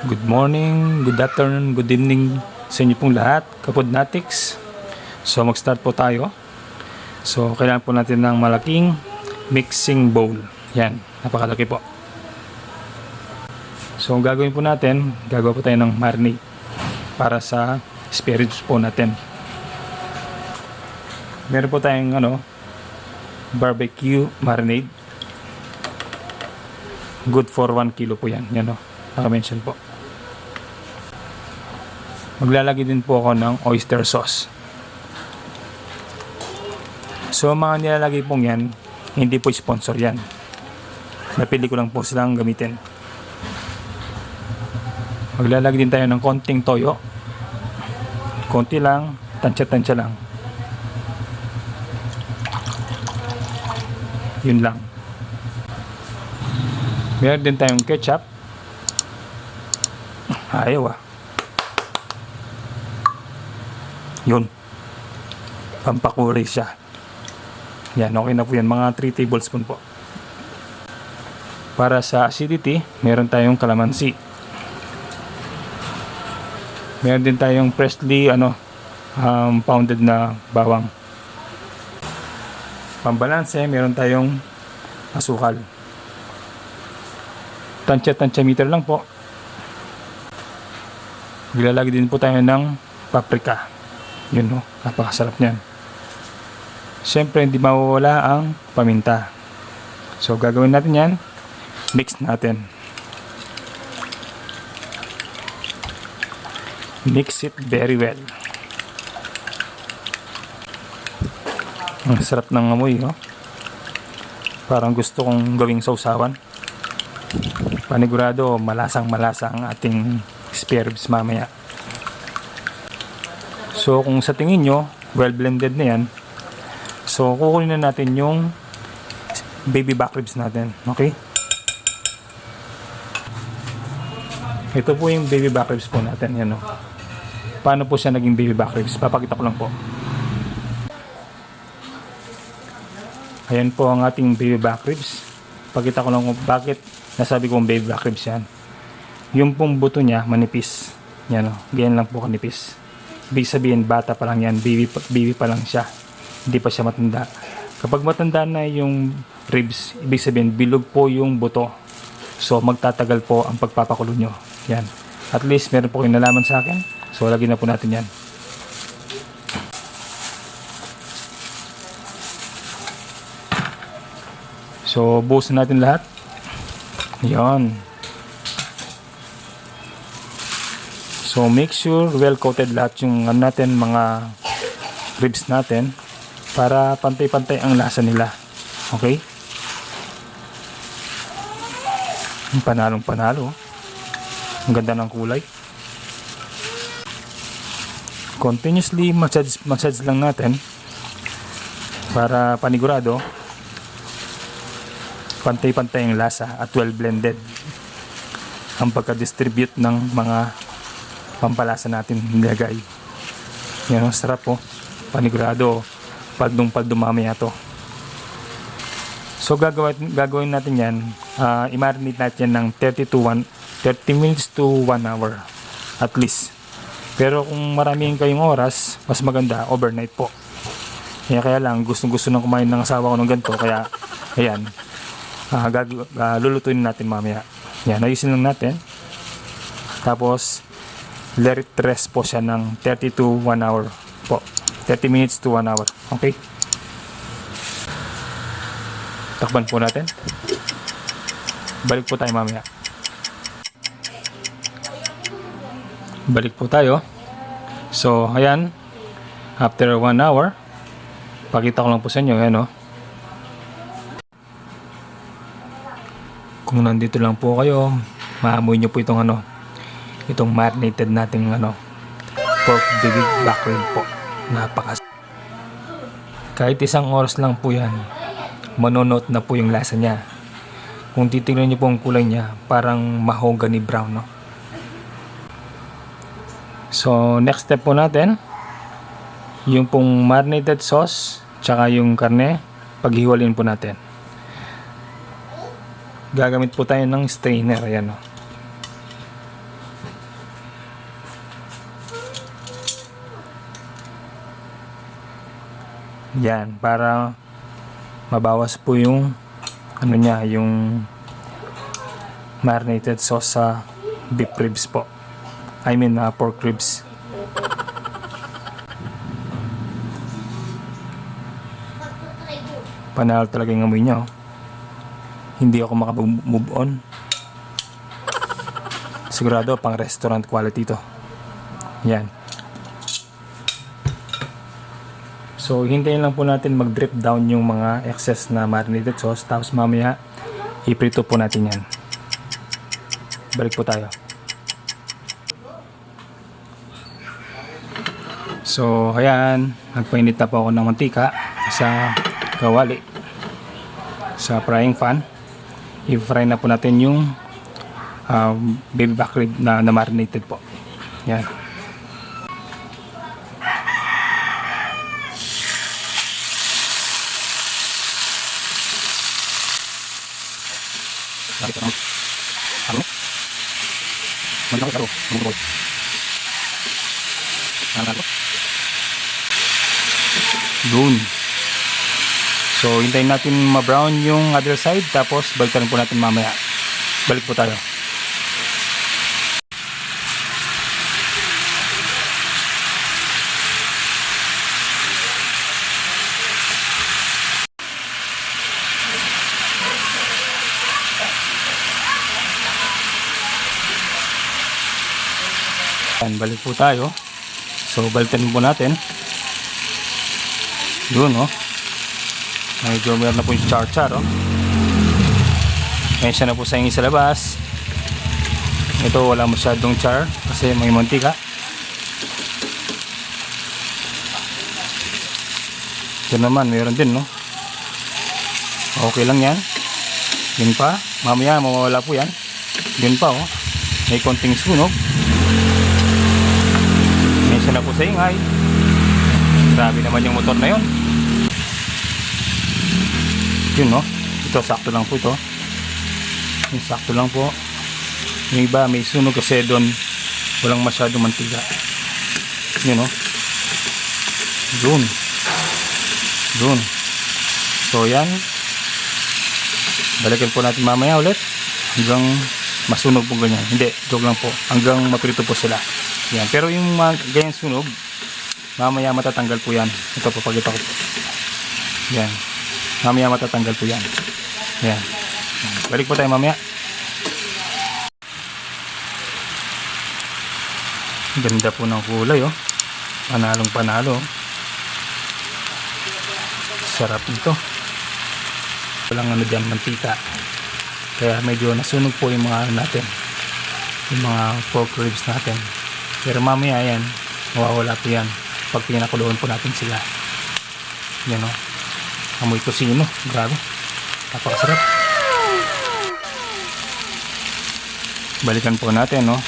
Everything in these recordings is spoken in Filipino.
Good morning, good afternoon, good evening sa inyo pong lahat, Kapodnatics. So mag-start po tayo. So kailangan po natin ng malaking mixing bowl. Yan, napakalaki po. So ang gagawin po natin, gagawa po tayo ng marinade para sa spare ribs po natin. Meron po tayong barbecue marinade. Good for 1 kilo po yan. Yan o, naka-mention po. Maglalagay din po ako ng oyster sauce. So mga nilalagay pong yan, hindi po sponsor yan. Napili ko lang po silang gamitin. Maglalagay din tayo ng konting toyo. Konti lang, tansya-tansya lang. Yun lang. Meron din tayong ketchup. Ayaw ah. Yun. Pampakulay siya. Yan, okay na po yan. Mga 3 tablespoon po. Para sa acidity, meron tayong calamansi. Meron din tayong freshly pounded na bawang. Pambalanse, meron tayong asukal. Tansya-tansya meter lang po. Maglalagay din po tayo ng paprika. Yun o, napakasarap niyan. Siyempre hindi mawawala ang paminta. So gagawin natin yan. Mix natin. Mix it very well. Ang sarap ng amoy, oh. Parang gusto kong gawing sausawan. Panigurado malasang-malasa ang ating spare ribs mamaya. So kung sa tingin nyo well blended na yan, so kukunin na natin yung baby back ribs natin. Okay, ito po yung baby back ribs po natin. Yan, oh. Paano po siya naging baby back ribs? Papakita ko lang po. Ayan po ang ating baby back ribs. Pakita ko lang kung bakit nasabi kong baby back ribs yan. Yung pong buto niya manipis. Yan, oh. Ganyan lang po kanipis. Ibig sabihin bata pa lang yan, baby pa lang siya, hindi pa siya matanda. Kapag matanda na yung ribs, ibig sabihin bilog po yung buto, so magtatagal po ang pagpapakulo nyo. Yan, at least meron po kayong nalaman sa akin. So lagyan na po natin yan. So buhusan natin lahat. Yan. So make sure well coated lahat yung natin, mga ribs natin, para pantay-pantay ang lasa nila. Okay? Panalong-panalo. Ang ganda ng kulay. Continuously massage lang natin para panigurado pantay-pantay ang lasa at well blended ang pagka-distribute ng mga pampalasa natin nilagay. Yan, ang sarap po. Panigurado paldong-paldong mamaya to. So gagawin natin yan, i-marinate natin ng 30 minutes to 1 hour at least. Pero kung maraming kayong oras, mas maganda overnight po. Kaya lang gustong-gusto nang kumain ng asawa ko ng ganito, kaya ayan, lulutuin natin mamaya. Yan, ayusin lang natin. Tapos let it rest po siya ng 30 to 1 hour po. 30 minutes to 1 hour. Okay? Takpan po natin. Balik po tayo mamaya. Balik po tayo. So, ayan. After 1 hour, pakita ko lang po sa inyo. Ayan, oh. Kung nandito lang po kayo, maamoy nyo po itong itong marinated nating pork baby back rib po. Kahit isang oras lang po yan, manonot na po yung lasa niya. Kung titignan niyo po ang kulay niya, parang mahogany brown, no? So next step po natin, yung pong marinated sauce tsaka yung karne, paghiwalin po natin. Gagamit po tayo ng strainer. Ayan, oh. Yan, para mabawas po yung ano niya, yung marinated sauce sa beef ribs po. I mean, pork ribs. Panalo talaga yung amoy niya, oh. Hindi ako makapag-move on. Sigurado pang restaurant quality to. Yan. So, hintayin lang po natin mag-drip down yung mga excess na marinated sauce. Tapos mamaya, iprito po natin yan. Balik po tayo. So, ayan. Nagpainit na po ako ng mantika sa kawali. Sa frying pan. I-fry na po natin yung baby back rib na marinated po. Yan. Doon. So, hintayin natin ma-brown yung other side, tapos balikan po natin mamaya. Balik po tayo. Balik po tayo. So, balikan po natin. Doon, oh. Medyo meron na po yung char-char, oh. Ngayon siya na po sa sa labas. Ito wala masyadong char kasi may mantika. Ito naman meron din, no. Okay lang yan. Yun pa. Mamaya mawawala po yan. Yun pa, oh. May konting sunog. Ngayon siya na po sa ingay. Grabe naman yung motor na yun. Yun, no. Ito sakto lang po ito. Yung sakto lang po. Yung iba may sunog kasi doon walang masyadong mantika. Yun, no. Doon. Doon. So yan. Balikan po natin mamaya ulit hanggang masunog po ganyan. Hindi, joke lang po. Hanggang maprito po sila. Yan. Pero yung ganyan sunog, mamaya matatanggal po yan. Ito po, pagkita ko po. Yan. Mamaya matatanggal po yan. Yan. Balik po tayo mamaya. Ganda po ng kulay, oh. Panalong panalo. Sarap nito. Walang ano dyan, mantika. Kaya medyo nasunog po yung mga natin. Yung mga pork ribs natin. Pero mamaya yan, mawawala po yan pag pinakuluan po natin sila. Yan, oh. Amoy kusino. Grabe. Napakasarap. Balikan po natin, no.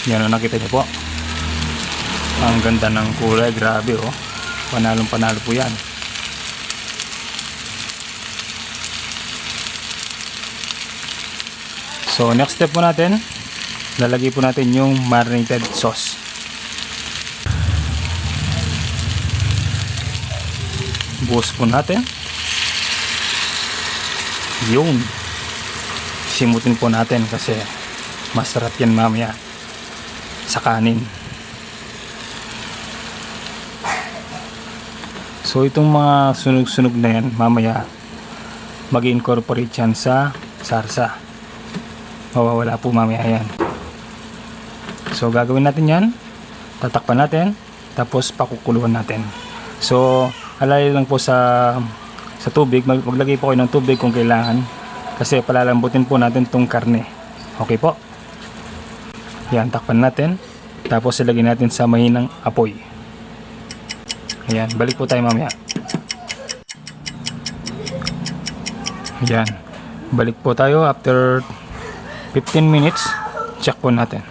Yan, nakita niyo po. Ang ganda ng kulay. Grabe, oh. Panalong panalo po yan. So, next step po natin, lalagay po natin yung marinated sauce. Buhos po natin. Yun. Simutin po natin kasi masarap yan mamaya sa kanin. So itong mga sunog-sunog na yan mamaya mag-incorporate yan sa sarsa. Mawawala po mamaya yan. So gagawin natin yan, tatakpan natin, tapos pakukuluan natin. So halay lang po sa tubig. Maglagay po kayo ng tubig kung kailangan kasi palalambutin po natin tong karne. Okay po. Yan, takpan natin, tapos ilagay natin sa mahinang apoy. Ayan, balik po tayo mamaya. Ayan, balik po tayo after 15 minutes. Check po natin.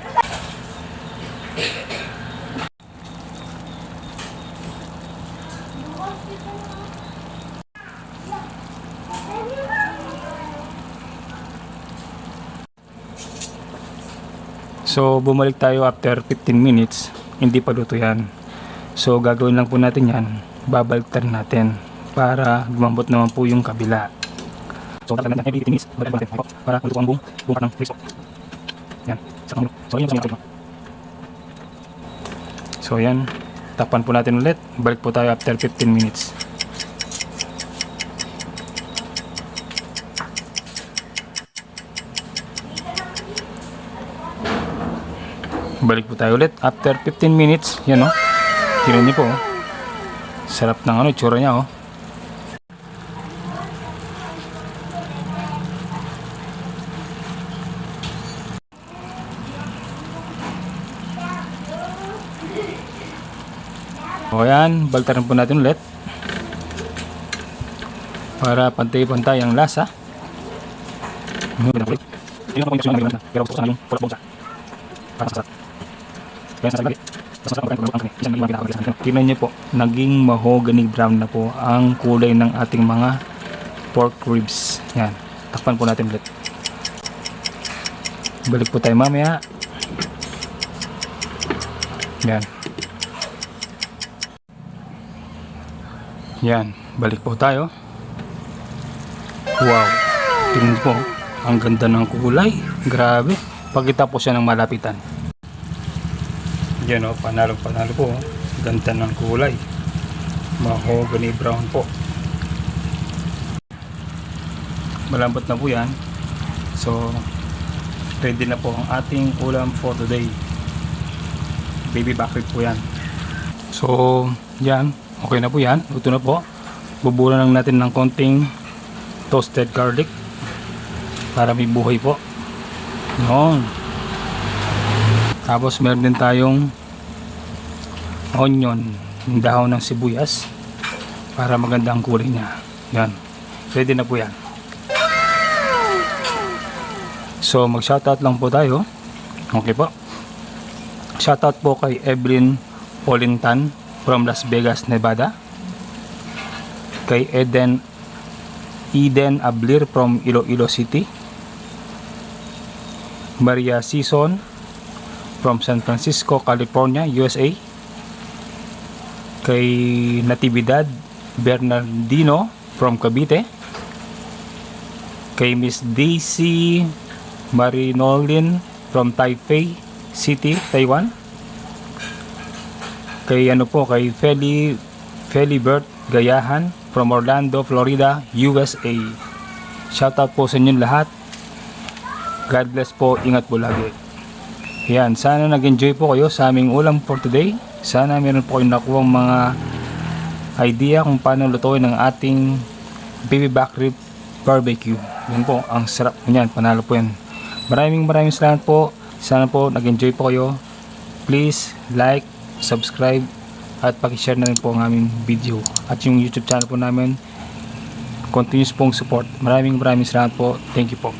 So bumalik tayo after 15 minutes. Hindi pa luto yan. So gagawin lang po natin yan. babalter natin para lumambot naman po yung kabila. So tatanggalin natin every 15 minutes, balikan natin para maluto ang buong part ng rice po. Yan, sa kamulo. So yun ang natin. So yan, tapan po natin ulit. Balik po tayo after 15 minutes. Balik po tayo ulit after 15 minutes. Yan o. Tingnan niyo po. Sarap ng ano, itsura niya o. O yan, baltaran po natin ulit. Para pantay-pantay ang lasa. Tingnan po yung itsura ng pero gusto ko sana yung pulak-bunsa. Para sa sarap. Kaya sa lagi. Tingnan niyo po, naging mahogany brown na po ang kulay ng ating mga pork ribs. Yan, takpan po natin ulit. Balik po tayo mamaya. Yan. Yan, balik po tayo. Wow, tingnan po, ang ganda ng kulay. Grabe, pagkita po siya ng malapitan. Yan o, panalo po. Ganda ng kulay. Mahogany brown po. Malambot na po yan. So, ready na po ang ating ulam for today. Baby back rib po yan. So, yan. Okay na po yan. Ito na po. Buburan lang natin ng konting toasted garlic para may buhay po. Noon. Tapos meron din tayong onion, yung dahon ng sibuyas para maganda ang kulay niya. Yan. Ready na po yan. So mag shoutout lang po tayo. Okay po. Shoutout po kay Evelyn Polintan from Las Vegas, Nevada. Kay Eden Ablir from Iloilo City. Maria Season from San Francisco, California, USA. Kay Natividad Bernardino from Cavite. Kay Miss Daisy Marinolin from Taipei City, Taiwan. Kay kay Felibert Gayahan from Orlando, Florida, USA. Shoutout po sa inyo lahat. God bless po, ingat po lagi. Yan, sana nag-enjoy po kayo sa aming ulam for today. Sana meron po kayong nakuha mga idea kung paano lutuin ang ating baby back rib barbecue. Yan po, ang sarap niyan, panalo po yan. Maraming salamat po. Sana po nag-enjoy po kayo. Please like, subscribe at paki-share na rin po ang aming video at yung YouTube channel po namin. Continuous pong support. Maraming salamat po. Thank you po.